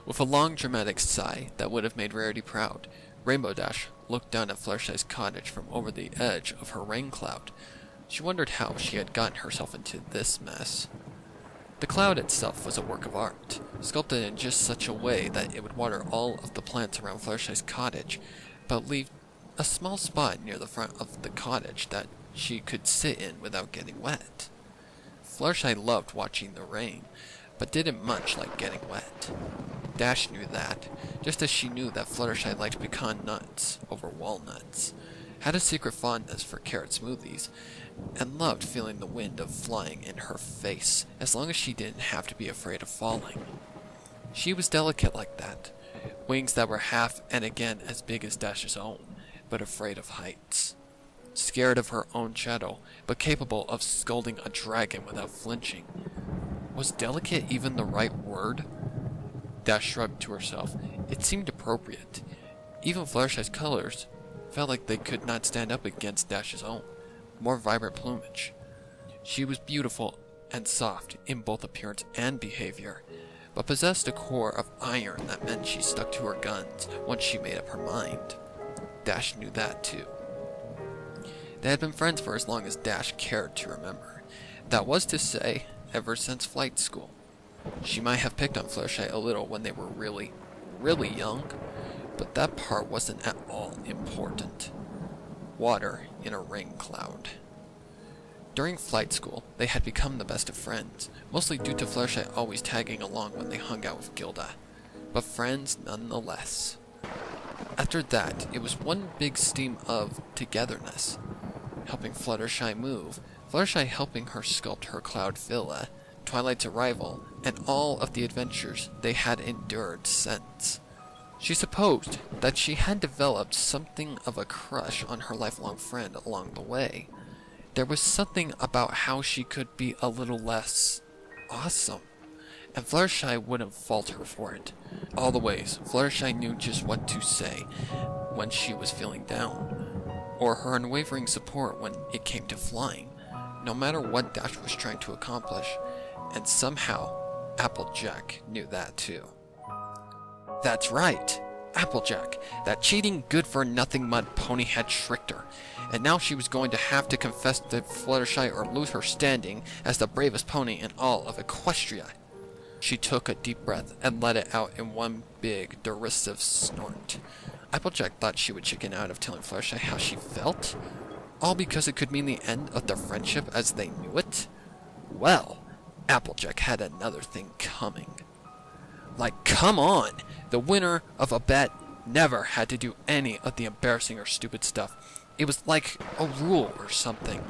With a long dramatic sigh that would have made Rarity proud, Rainbow Dash looked down at Fluttershy's cottage from over the edge of her rain cloud. She wondered how she had gotten herself into this mess. The cloud itself was a work of art, sculpted in just such a way that it would water all of the plants around Fluttershy's cottage, but leave a small spot near the front of the cottage that she could sit in without getting wet. Fluttershy loved watching the rain, but didn't much like getting wet. Dash knew that, just as she knew that Fluttershy liked pecan nuts over walnuts, had a secret fondness for carrot smoothies, and loved feeling the wind of flying in her face, as long as she didn't have to be afraid of falling. She was delicate like that, wings that were half and again as big as Dash's own, but afraid of heights. Scared of her own shadow, but capable of scolding a dragon without flinching. Was delicate even the right word? Dash shrugged to herself. It seemed appropriate. Even Fluttershy's colors felt like they could not stand up against Dash's own, more vibrant plumage. She was beautiful and soft in both appearance and behavior, but possessed a core of iron that meant she stuck to her guns once she made up her mind. Dash knew that too. They had been friends for as long as Dash cared to remember. That was to say, ever since flight school. She might have picked on Fluttershy a little when they were really, really young, but that part wasn't at all important. Water in a rain cloud. During flight school, they had become the best of friends, mostly due to Fluttershy always tagging along when they hung out with Gilda, but friends nonetheless. After that, it was one big stream of togetherness. Helping Fluttershy move, Fluttershy helping her sculpt her cloud villa, Twilight's arrival, and all of the adventures they had endured since. She supposed that she had developed something of a crush on her lifelong friend along the way. There was something about how she could be a little less awesome, and Fluttershy wouldn't fault her for it. All the ways, Fluttershy knew just what to say when she was feeling down, or her unwavering support when it came to flying, no matter what Dash was trying to accomplish, and somehow Applejack knew that too. That's right! Applejack, that cheating good-for-nothing mud pony had tricked her, and now she was going to have to confess to Fluttershy or lose her standing as the bravest pony in all of Equestria. She took a deep breath and let it out in one big, derisive snort. Applejack thought she would chicken out of telling Fluttershy how she felt, all because it could mean the end of their friendship as they knew it. Well, Applejack had another thing coming. Like, come on! The winner of a bet never had to do any of the embarrassing or stupid stuff. It was like a rule or something.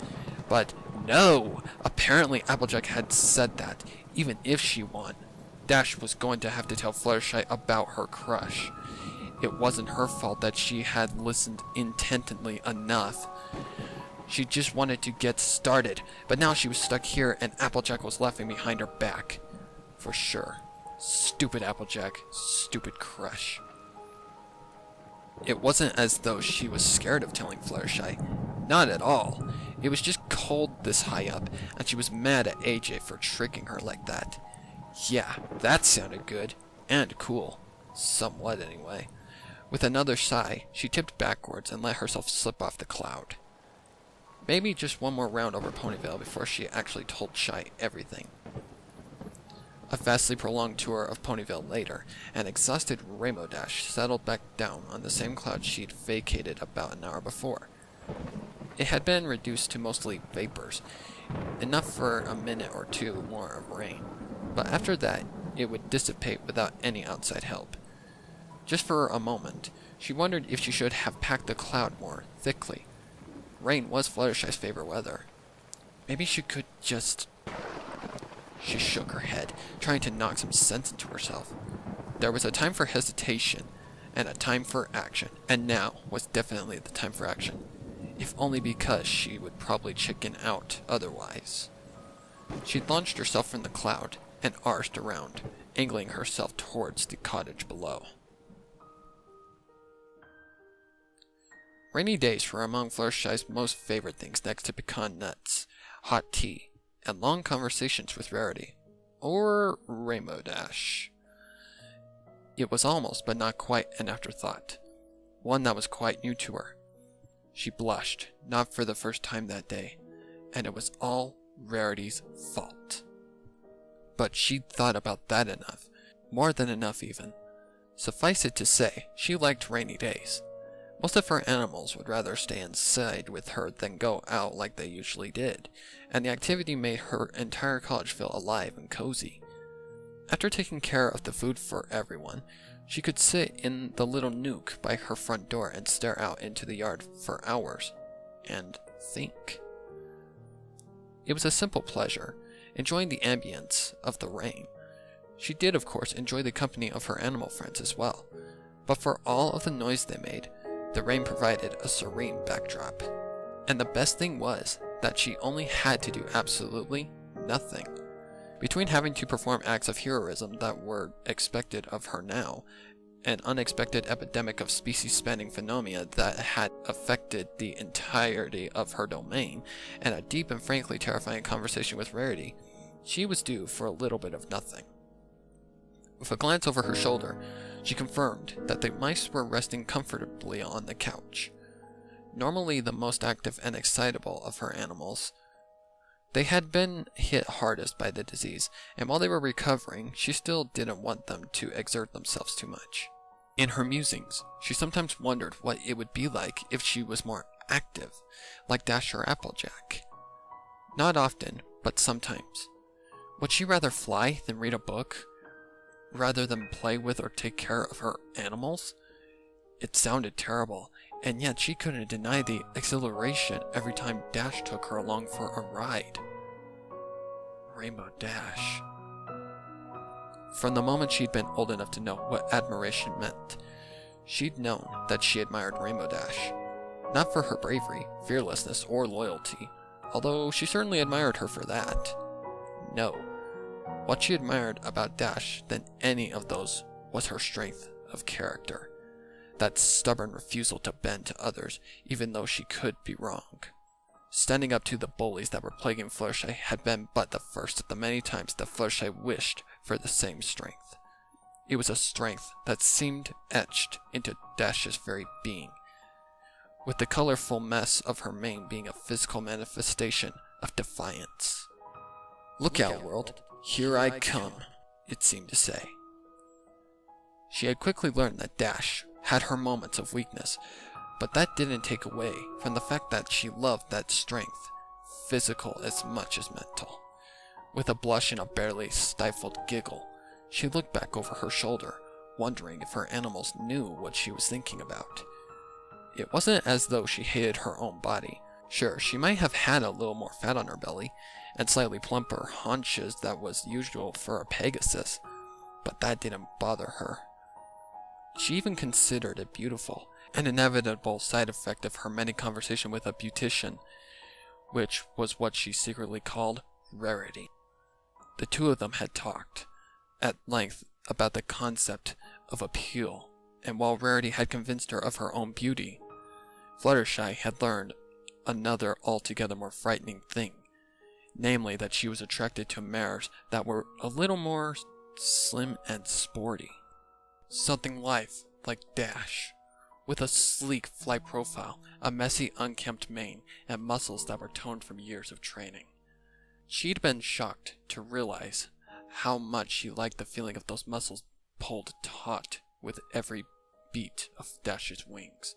But no! Apparently Applejack had said that, even if she won, Dash was going to have to tell Fluttershy about her crush. It wasn't her fault that she had listened intently enough. She just wanted to get started, but now she was stuck here and Applejack was laughing behind her back. For sure. Stupid Applejack, stupid crush. It wasn't as though she was scared of telling Fluttershy. Not at all. It was just cold this high up, and she was mad at AJ for tricking her like that. Yeah, that sounded good. And cool. Somewhat, anyway. With another sigh, she tipped backwards and let herself slip off the cloud. Maybe just one more round over Ponyville before she actually told Shy everything. A vastly prolonged tour of Ponyville later, an exhausted Rainbow Dash settled back down on the same cloud she'd vacated about an hour before. It had been reduced to mostly vapors, enough for a minute or two more of rain, but after that it would dissipate without any outside help. Just for a moment, she wondered if she should have packed the cloud more thickly. Rain was Fluttershy's favorite weather. Maybe she could just... She shook her head, trying to knock some sense into herself. There was a time for hesitation, and a time for action, and now was definitely the time for action, if only because she would probably chicken out otherwise. She launched herself from the cloud, and arced around, angling herself towards the cottage below. Rainy days were among Fluttershy's most favorite things next to pecan nuts, hot tea, and long conversations with Rarity, or Rainbow Dash. It was almost, but not quite, an afterthought. One that was quite new to her. She blushed, not for the first time that day, and it was all Rarity's fault. But she'd thought about that enough, more than enough even. Suffice it to say, she liked rainy days. Most of her animals would rather stay inside with her than go out like they usually did, and the activity made her entire cottage feel alive and cozy. After taking care of the food for everyone, she could sit in the little nook by her front door and stare out into the yard for hours, and think. It was a simple pleasure, enjoying the ambience of the rain. She did, of course, enjoy the company of her animal friends as well, but for all of the noise they made, the rain provided a serene backdrop. And the best thing was that she only had to do absolutely nothing. Between having to perform acts of heroism that were expected of her now, an unexpected epidemic of species-spanning phenomena that had affected the entirety of her domain, and a deep and frankly terrifying conversation with Rarity, she was due for a little bit of nothing. With a glance over her shoulder, she confirmed that the mice were resting comfortably on the couch. Normally the most active and excitable of her animals, they had been hit hardest by the disease, and while they were recovering, she still didn't want them to exert themselves too much. In her musings, she sometimes wondered what it would be like if she was more active, like Dash or Applejack. Not often, but sometimes. Would she rather fly than read a book? Rather than play with or take care of her animals? It sounded terrible, and yet she couldn't deny the exhilaration every time Dash took her along for a ride. Rainbow Dash. From the moment she'd been old enough to know what admiration meant, she'd known that she admired Rainbow Dash. Not for her bravery, fearlessness, or loyalty, although she certainly admired her for that. No. What she admired about Dash than any of those was her strength of character. That stubborn refusal to bend to others, even though she could be wrong. Standing up to the bullies that were plaguing Fluttershy had been but the first of the many times that Fluttershy wished for the same strength. It was a strength that seemed etched into Dash's very being, with the colorful mess of her mane being a physical manifestation of defiance. "Look out, world. Here I come," it seemed to say. She had quickly learned that Dash had her moments of weakness, but that didn't take away from the fact that she loved that strength, physical as much as mental. With a blush and a barely stifled giggle, she looked back over her shoulder, wondering if her animals knew what she was thinking about. It wasn't as though she hated her own body. Sure, she might have had a little more fat on her belly, and slightly plumper haunches than was usual for a Pegasus, but that didn't bother her. She even considered it beautiful, an inevitable side effect of her many conversations with a beautician, which was what she secretly called Rarity. The two of them had talked, at length, about the concept of appeal, and while Rarity had convinced her of her own beauty, Fluttershy had learned another altogether more frightening thing, namely that she was attracted to mares that were a little more slim and sporty. Something lithe like Dash, with a sleek flight profile, a messy unkempt mane, and muscles that were toned from years of training. She'd been shocked to realize how much she liked the feeling of those muscles pulled taut with every beat of Dash's wings,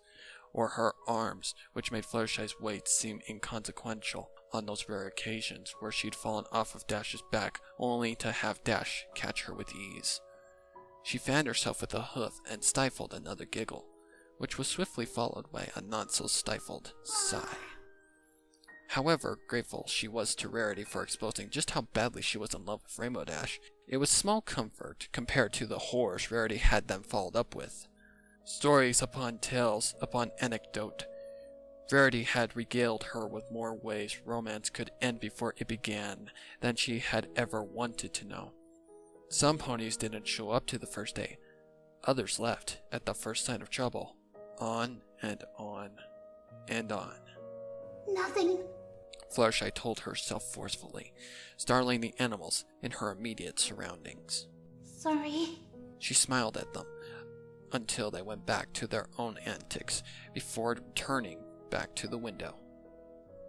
or her arms, which made Fluttershy's weight seem inconsequential on those rare occasions where she'd fallen off of Dash's back only to have Dash catch her with ease. She fanned herself with a hoof and stifled another giggle, which was swiftly followed by a not-so-stifled sigh. However grateful she was to Rarity for exposing just how badly she was in love with Rainbow Dash, it was small comfort compared to the horrors Rarity had them followed up with. Stories upon tales upon anecdote. Rarity had regaled her with more ways romance could end before it began than she had ever wanted to know. Some ponies didn't show up to the first day. Others left at the first sign of trouble. On and on and on. Nothing. Fluttershy told herself forcefully, startling the animals in her immediate surroundings. Sorry. She smiled at them, until they went back to their own antics before turning back to the window.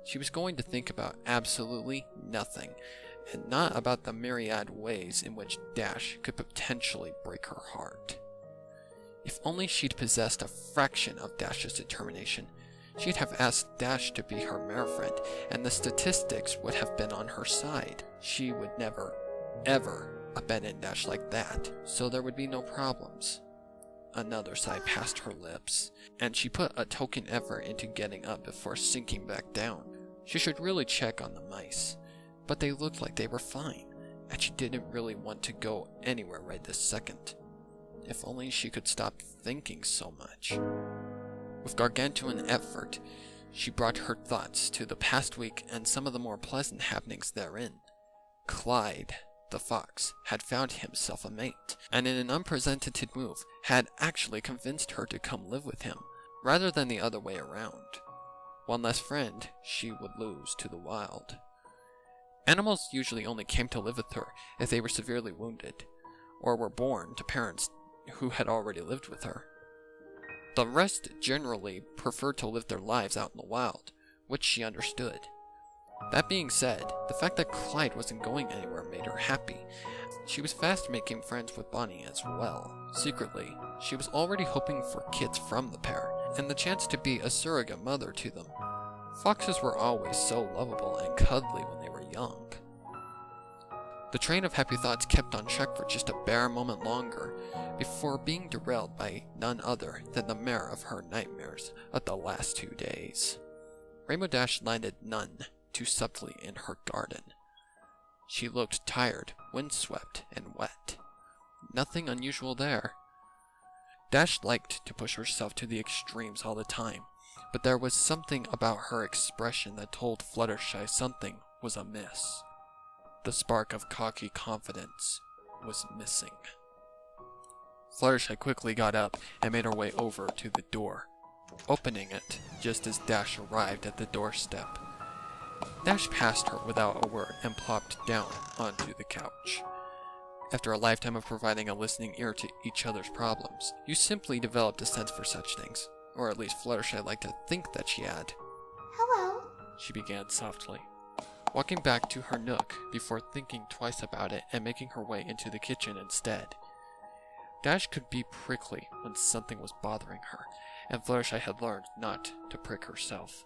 She was going to think about absolutely nothing, and not about the myriad ways in which Dash could potentially break her heart. If only she'd possessed a fraction of Dash's determination, she'd have asked Dash to be her mare friend, and the statistics would have been on her side. She would never, ever abandon Dash like that, so there would be no problems. Another sigh passed her lips, and she put a token effort into getting up before sinking back down. She should really check on the mice, but they looked like they were fine, and she didn't really want to go anywhere right this second. If only she could stop thinking so much. With gargantuan effort, she brought her thoughts to the past week and some of the more pleasant happenings therein. Clyde, the fox, had found himself a mate, and in an unprecedented move, had actually convinced her to come live with him, rather than the other way around. One less friend she would lose to the wild. Animals usually only came to live with her if they were severely wounded, or were born to parents who had already lived with her. The rest generally preferred to live their lives out in the wild, which she understood. That being said, the fact that Clyde wasn't going anywhere made her happy. She was fast making friends with Bonnie as well. Secretly, she was already hoping for kids from the pair, and the chance to be a surrogate mother to them. Foxes were always so lovable and cuddly when they were young. The train of happy thoughts kept on track for just a bare moment longer, before being derailed by none other than the mare of her nightmares of the last 2 days. Rainbow Dash landed none too subtly in her garden. She looked tired, windswept, and wet. Nothing unusual there. Dash liked to push herself to the extremes all the time, but there was something about her expression that told Fluttershy something was amiss. The spark of cocky confidence was missing. Fluttershy quickly got up and made her way over to the door, opening it just as Dash arrived at the doorstep. Dash passed her without a word and plopped down onto the couch. After a lifetime of providing a listening ear to each other's problems, you simply developed a sense for such things, or at least Fluttershy liked to think that she had. Hello, She began softly, walking back to her nook before thinking twice about it and making her way into the kitchen instead. Dash could be prickly when something was bothering her, and Fluttershy had learned not to prick herself.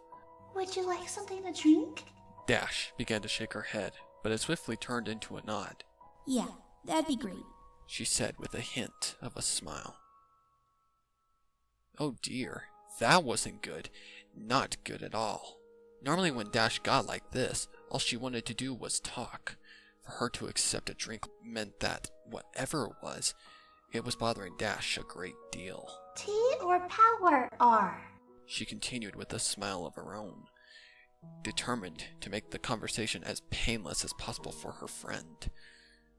would you like something to drink? Dash began to shake her head, but it swiftly turned into a nod. Yeah, that'd be great. She said with a hint of a smile. Oh dear, that wasn't good. Not good at all. Normally when Dash got like this, all she wanted to do was talk. For her to accept a drink meant that, whatever it was bothering Dash a great deal. Tea or power R? She continued with a smile of her own, determined to make the conversation as painless as possible for her friend.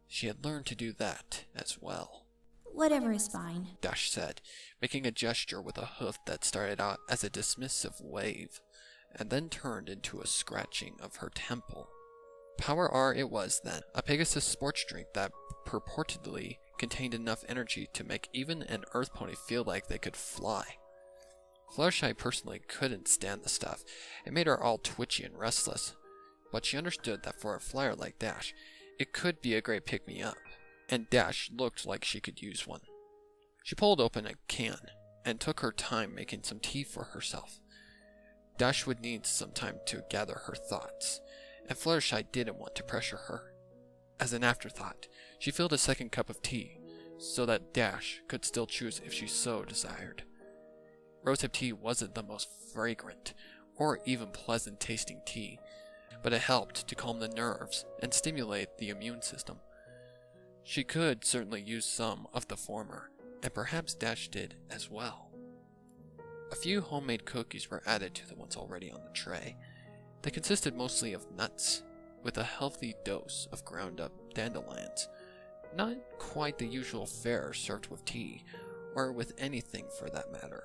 She had learned to do that as well. Whatever is fine. Dash said, making a gesture with a hoof that started out as a dismissive wave, and then turned into a scratching of her temple. Power R it was then, a Pegasus sports drink that purportedly contained enough energy to make even an earth pony feel like they could fly. Fluttershy personally couldn't stand the stuff. It made her all twitchy and restless, but she understood that for a flyer like Dash, it could be a great pick-me-up, and Dash looked like she could use one. She pulled open a can, and took her time making some tea for herself. Dash would need some time to gather her thoughts, and Fluttershy didn't want to pressure her. As an afterthought, she filled a second cup of tea, so that Dash could still choose if she so desired. Rosehip tea wasn't the most fragrant, or even pleasant tasting tea, but it helped to calm the nerves and stimulate the immune system. She could certainly use some of the former, and perhaps Dash did as well. A few homemade cookies were added to the ones already on the tray. They consisted mostly of nuts, with a healthy dose of ground-up dandelions. Not quite the usual fare served with tea, or with anything for that matter.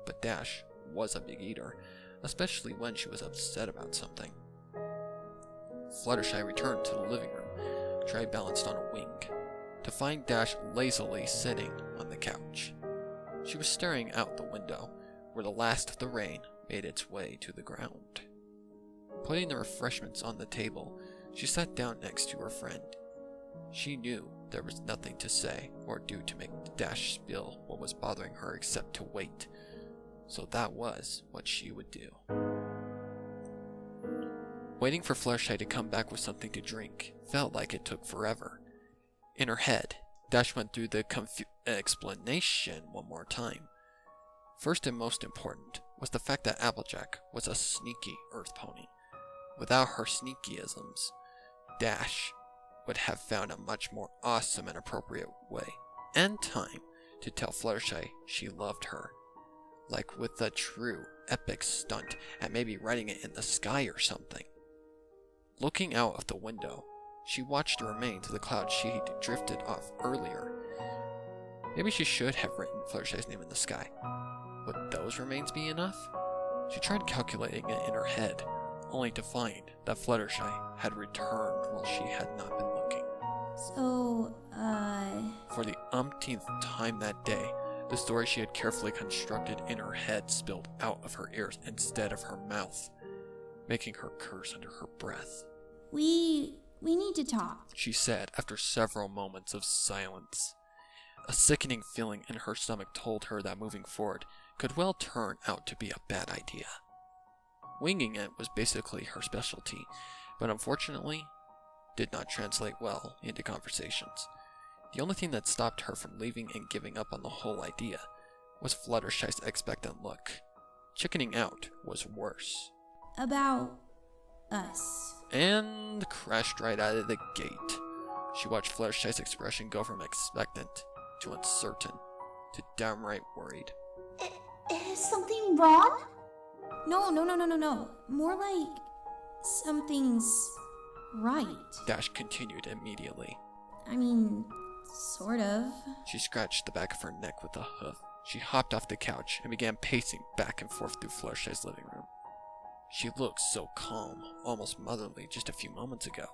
But Dash was a big eater, especially when she was upset about something. Fluttershy returned to the living room, tray balanced on a wing, to find Dash lazily sitting on the couch. She was staring out the window, where the last of the rain made its way to the ground. Putting the refreshments on the table, she sat down next to her friend. She knew there was nothing to say or do to make Dash spill what was bothering her except to wait, so that was what she would do. Waiting for Fluttershy to come back with something to drink felt like it took forever. In her head, Dash went through the explanation one more time. First and most important was the fact that Applejack was a sneaky Earth pony. Without her sneakyisms, Dash would have found a much more awesome and appropriate way and time to tell Fluttershy she loved her. Like with a true epic stunt at maybe riding it in the sky or something. Looking out of the window, she watched the remains of the cloud she'd drifted off earlier. Maybe she should have written Fluttershy's name in the sky. Would those remains be enough? She tried calculating it in her head, only to find that Fluttershy had returned while she had not been looking. So, For the umpteenth time that day, the story she had carefully constructed in her head spilled out of her ears instead of her mouth, making her curse under her breath. We need to talk. She said after several moments of silence. A sickening feeling in her stomach told her that moving forward could well turn out to be a bad idea. Winging it was basically her specialty, but unfortunately did not translate well into conversations. The only thing that stopped her from leaving and giving up on the whole idea was Fluttershy's expectant look. Chickening out was worse. About us. And crashed right out of the gate. She watched Fluttershy's expression go from expectant to uncertain to downright worried. Is something wrong? No. More like something's right. Dash continued immediately. I mean, sort of. She scratched the back of her neck with a hoof. She hopped off the couch and began pacing back and forth through Fluttershy's living room. She looked so calm, almost motherly just a few moments ago.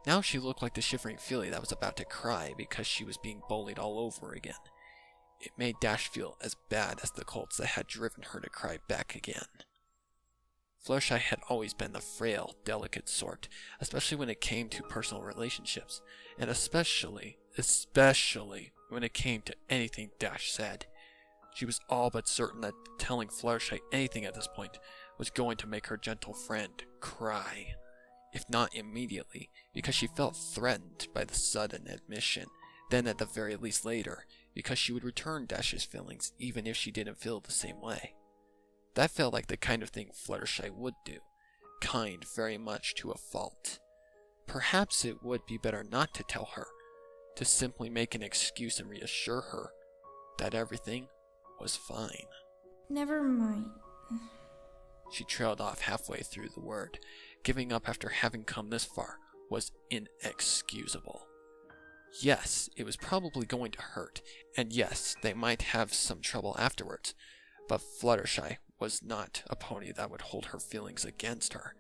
Now she looked like the shivering filly that was about to cry because she was being bullied all over again. It made Dash feel as bad as the colts that had driven her to cry back again. Fluttershy had always been the frail, delicate sort, especially when it came to personal relationships, and especially when it came to anything Dash said. She was all but certain that telling Fluttershy anything at this point was going to make her gentle friend cry, if not immediately, because she felt threatened by the sudden admission, then at the very least later, because she would return Dash's feelings even if she didn't feel the same way. That felt like the kind of thing Fluttershy would do, kind very much to a fault. Perhaps it would be better not to tell her, to simply make an excuse and reassure her that everything was fine. Never mind. She trailed off halfway through the word. Giving up after having come this far was inexcusable. Yes, it was probably going to hurt, and yes, they might have some trouble afterwards, but Fluttershy was not a pony that would hold her feelings against her.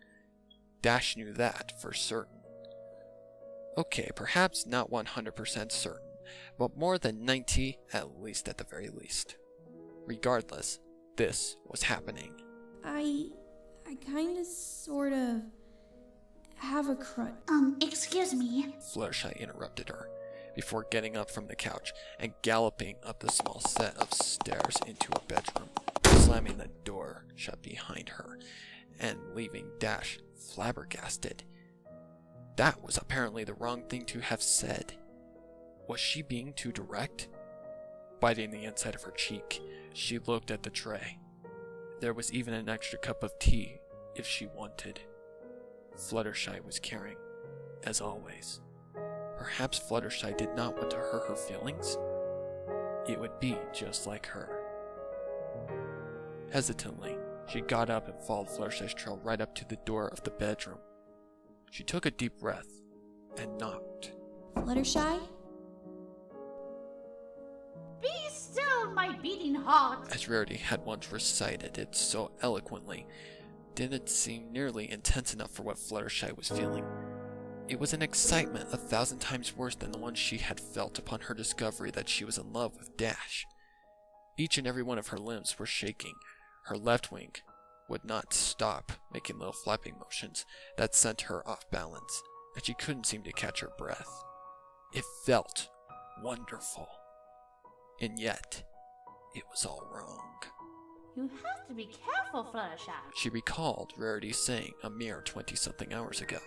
Dash knew that for certain. Okay, perhaps not 100% certain, but more than 90 at least at the very least. Regardless, this was happening. I kinda sorta have a crush. Excuse me. Fluttershy interrupted her, before getting up from the couch and galloping up the small set of stairs into her bedroom, slamming the door shut behind her, and leaving Dash flabbergasted. That was apparently the wrong thing to have said. Was she being too direct? Biting the inside of her cheek, she looked at the tray. There was even an extra cup of tea if she wanted. Fluttershy was caring, as always. Perhaps Fluttershy did not want to hurt her feelings? It would be just like her. Hesitantly, she got up and followed Fluttershy's trail right up to the door of the bedroom. She took a deep breath and knocked. Fluttershy? Be still, my beating heart. As Rarity had once recited it so eloquently, didn't seem nearly intense enough for what Fluttershy was feeling. It was an excitement 1,000 times worse than the one she had felt upon her discovery that she was in love with Dash. Each and every one of her limbs were shaking. Her left wing would not stop making little flapping motions that sent her off balance, and she couldn't seem to catch her breath. It felt wonderful. And yet, it was all wrong. You have to be careful, Fluttershy. She recalled Rarity saying a mere 20-something hours ago.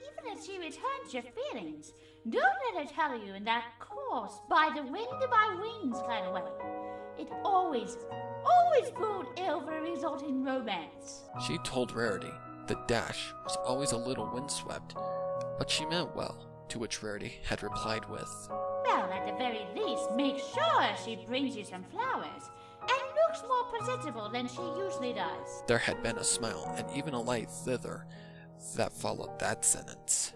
Even if she returns your feelings, don't let her tell you in that coarse, by the wind by wings kind of way. It always bode ill for a resulting romance. She told Rarity that Dash was always a little windswept, but she meant well, to which Rarity had replied with, Well, at the very least, make sure she brings you some flowers, and looks more presentable than she usually does. There had been a smile and even a light thither that followed that sentence.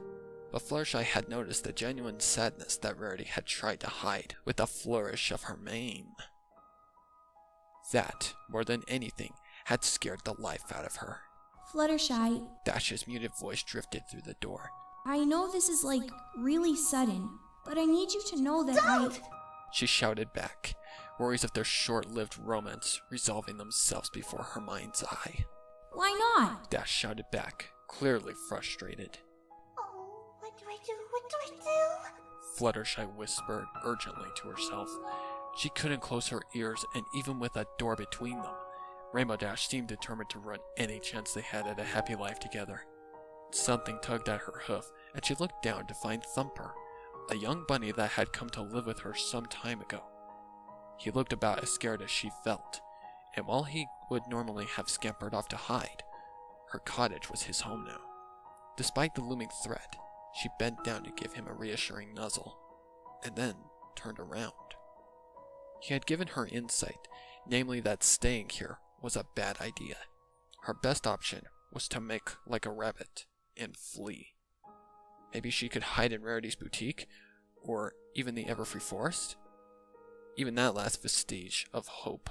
But Fluttershy had noticed the genuine sadness that Rarity had tried to hide with a flourish of her mane. That, more than anything, had scared the life out of her. Fluttershy, Dash's muted voice drifted through the door. I know this is like really sudden, but I need you to know that She shouted back, worries of their short-lived romance resolving themselves before her mind's eye. Why not? Dash shouted back, clearly frustrated. Oh, what do I do? What do I do? Fluttershy whispered urgently to herself. She couldn't close her ears, and even with a door between them, Rainbow Dash seemed determined to run any chance they had at a happy life together. Something tugged at her hoof, and she looked down to find Thumper, a young bunny that had come to live with her some time ago. He looked about as scared as she felt, and while he would normally have scampered off to hide, her cottage was his home now. Despite the looming threat, she bent down to give him a reassuring nuzzle, and then turned around. He had given her insight, namely that staying here was a bad idea. Her best option was to make like a rabbit and flee. Maybe she could hide in Rarity's boutique, or even the Everfree Forest? Even that last vestige of hope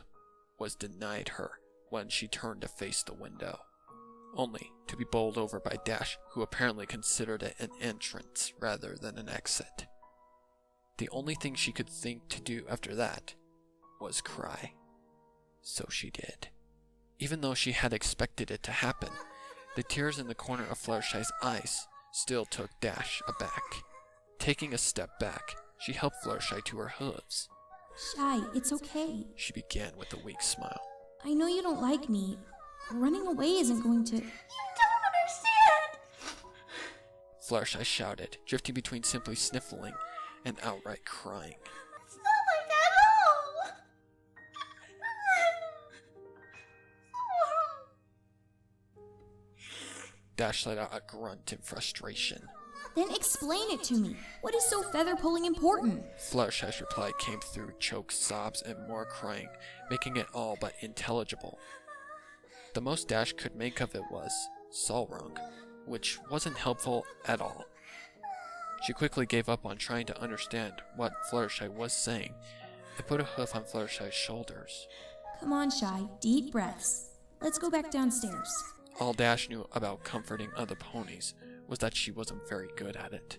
was denied her when she turned to face the window, only to be bowled over by Dash, who apparently considered it an entrance rather than an exit. The only thing she could think to do after that was cry. So she did. Even though she had expected it to happen, the tears in the corner of Fluttershy's eyes still took Dash aback. Taking a step back, she helped Fluttershy to her hooves. Shy, it's okay. She began with a weak smile. I know you don't like me. Running away isn't going to... You don't understand! Fluttershy shouted, drifting between simply sniffling and outright crying. It's not like that at all! Dash let out a grunt in frustration. Then explain it to me. What is so feather-pulling important? Fluttershy's reply came through choked sobs and more crying, making it all but intelligible. The most Dash could make of it was Solrung, which wasn't helpful at all. She quickly gave up on trying to understand what Fluttershy was saying and put a hoof on Fluttershy's shoulders. Come on, Shy. Deep breaths. Let's go back downstairs. All Dash knew about comforting other ponies was that she wasn't very good at it.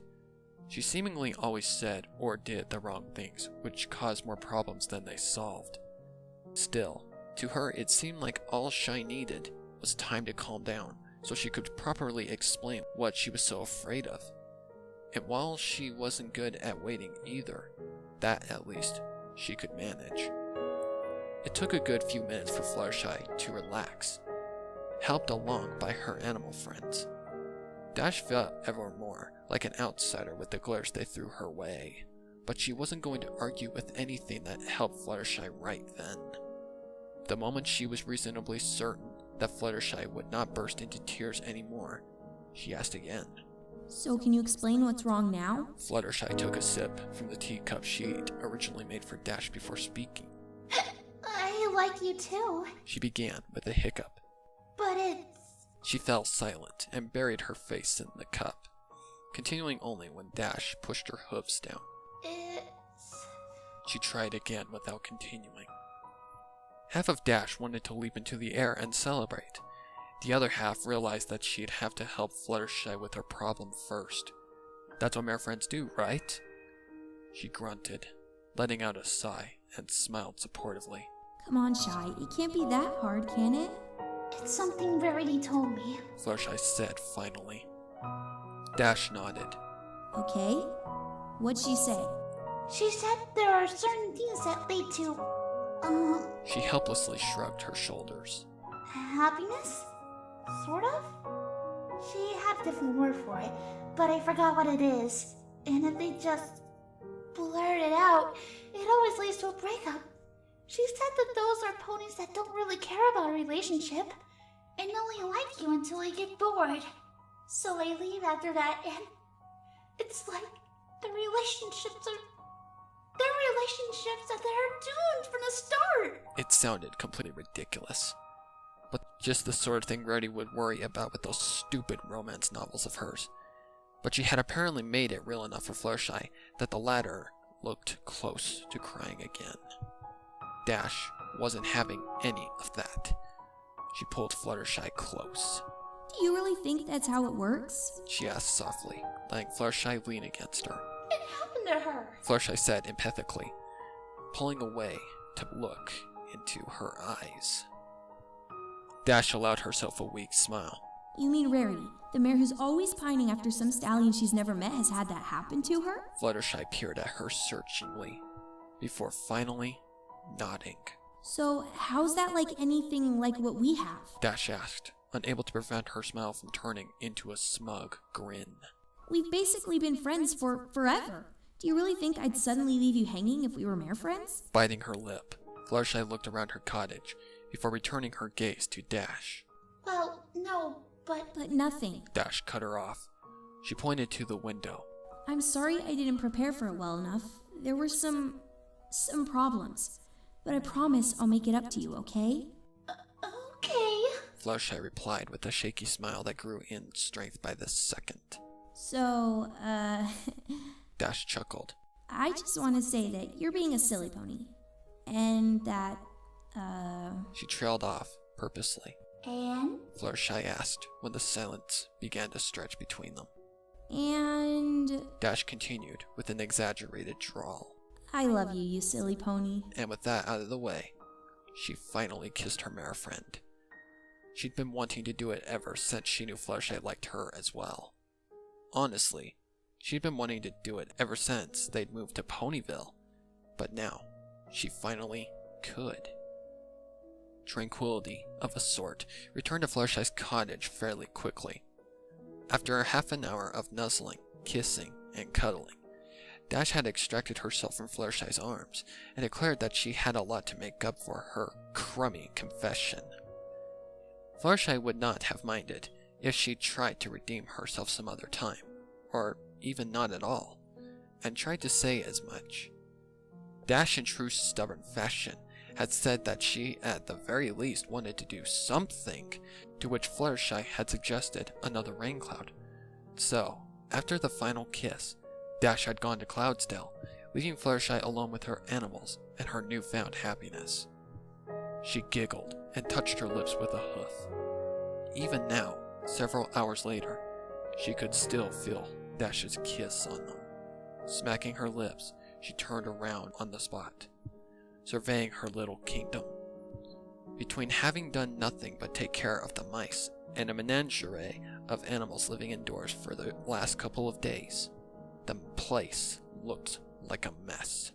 She seemingly always said or did the wrong things, which caused more problems than they solved. Still, to her it seemed like all Shy needed was time to calm down so she could properly explain what she was so afraid of. And while she wasn't good at waiting either, that at least she could manage. It took a good few minutes for Fluttershy to relax, helped along by her animal friends. Dash felt ever more like an outsider with the glares they threw her way, but she wasn't going to argue with anything that helped Fluttershy right then. The moment she was reasonably certain that Fluttershy would not burst into tears anymore, she asked again. So can you explain what's wrong now? Fluttershy took a sip from the teacup she'd originally made for Dash before speaking. I like you too, She began with a hiccup. but it's... She fell silent and buried her face in the cup, continuing only when Dash pushed her hooves down. It's... She tried again without continuing. Half of Dash wanted to leap into the air and celebrate. The other half realized that she'd have to help Fluttershy with her problem first. That's what mere friends do, right? She grunted, letting out a sigh, and smiled supportively. Come on, Shy. It can't be that hard, can it? It's something Rarity told me. Fluttershy said finally. Dash nodded. Okay. What'd she say? She said there are certain things that lead to, She helplessly shrugged her shoulders. happiness? Sort of? She had a different word for it, but I forgot what it is. And if they just blurt it out, it always leads to a breakup. She said that those are ponies that don't really care about a relationship and only like you until they get bored. So they leave after that, and it's like their relationships that they're doomed from the start. It sounded completely ridiculous, but just the sort of thing Rarity would worry about with those stupid romance novels of hers. But she had apparently made it real enough for Fluttershy that the latter looked close to crying again. Dash wasn't having any of that. She pulled Fluttershy close. Do you really think that's how it works? She asked softly, letting Fluttershy lean against her. It happened to her. Fluttershy said empathically, pulling away to look into her eyes. Dash allowed herself a weak smile. You mean Rarity, the mare who's always pining after some stallion she's never met has had that happen to her? Fluttershy peered at her searchingly, before finally nodding. So, how's that like anything like what we have? Dash asked, unable to prevent her smile from turning into a smug grin. We've basically been friends for forever. Do you really think I'd suddenly leave you hanging if we were mare friends? Biting her lip, Fluttershy looked around her cottage before returning her gaze to Dash. Well, no, But nothing. Dash cut her off. She pointed to the window. I'm sorry I didn't prepare for it well enough. There were some problems. But I promise I'll make it up to you, okay? okay. Fluttershy replied with a shaky smile that grew in strength by the second. So, Dash chuckled. I just want to say that you're being a silly pony. And that, She trailed off, purposely. And? Fluttershy asked when the silence began to stretch between them. And Dash continued with an exaggerated drawl. I love you, you silly pony. And with that out of the way, she finally kissed her mare friend. She'd been wanting to do it ever since she knew Fluttershy liked her as well. Honestly, she'd been wanting to do it ever since they'd moved to Ponyville. But now, she finally could. Tranquility, of a sort, returned to Fluttershy's cottage fairly quickly. After a half an hour of nuzzling, kissing, and cuddling, Dash had extracted herself from Fluttershy's arms and declared that she had a lot to make up for her crummy confession. Fluttershy would not have minded if she'd tried to redeem herself some other time, or even not at all, and tried to say as much. Dash, in true stubborn fashion, had said that she at the very least wanted to do something, to which Fluttershy had suggested another rain cloud. So, after the final kiss, Dash had gone to Cloudsdale, leaving Fluttershy alone with her animals and her newfound happiness. She giggled and touched her lips with a hoof. Even now, several hours later, she could still feel Dash's kiss on them. Smacking her lips, she turned around on the spot, surveying her little kingdom. Between having done nothing but take care of the mice and a menagerie of animals living indoors for the last couple of days, the place looked like a mess.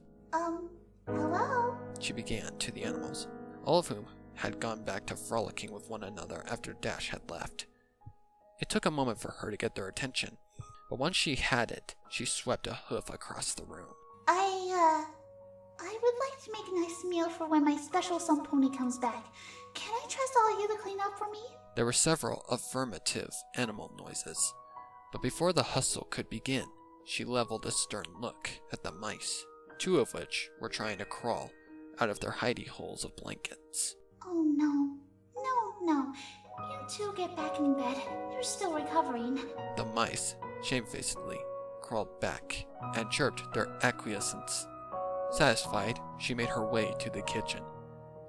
Hello? She began to the animals, all of whom had gone back to frolicking with one another after Dash had left. It took a moment for her to get their attention, but once she had it, she swept a hoof across the room. I would like to make a nice meal for when my special sun pony comes back. Can I trust all of you to clean up for me? There were several affirmative animal noises, but before the hustle could begin, she leveled a stern look at the mice, two of which were trying to crawl out of their hidey holes of blankets. Oh no. No. You two get back in bed. You're still recovering. The mice, shamefacedly, crawled back and chirped their acquiescence. Satisfied, she made her way to the kitchen.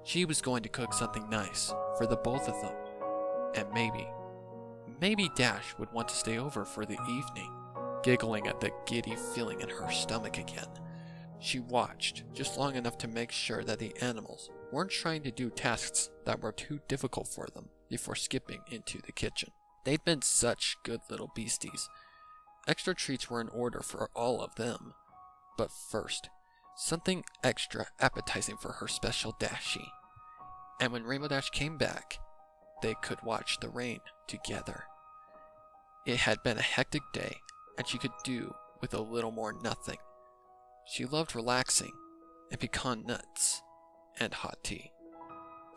She was going to cook something nice for the both of them, and maybe Dash would want to stay over for the evening. Giggling at the giddy feeling in her stomach again, She watched just long enough to make sure that the animals weren't trying to do tasks that were too difficult for them before skipping into the kitchen. They'd been such good little beasties. Extra treats were in order for all of them. But first, something extra appetizing for her special Dashie. And when Rainbow Dash came back, they could watch the rain together. It had been a hectic day, and she could do with a little more nothing. She loved relaxing, and pecan nuts, and hot tea,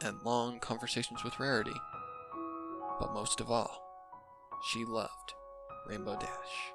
and long conversations with Rarity. But most of all, she loved Rainbow Dash.